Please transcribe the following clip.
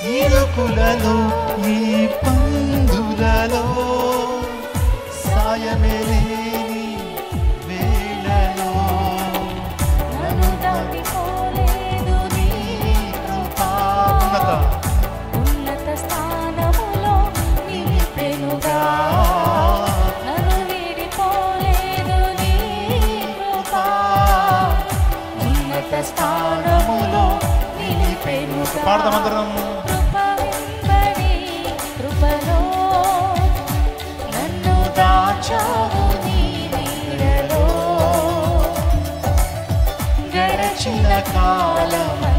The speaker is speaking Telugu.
ఇరుకులలో ఈ పందులలో సాయమే లేని వేళలో నన్ను దాటిపోలేదు నీ కృప. ఉన్నత స్థానములో నిలిపెనుగా. నన్ను వీడిపోలేదు నీ కృప. ఉన్నత స్థానములో నిలిపెనుగా. పాడదామందరం. కృప వెంబడి కృపలో నన్ను దాచావు నీ నీడలో. గడచిన కాలం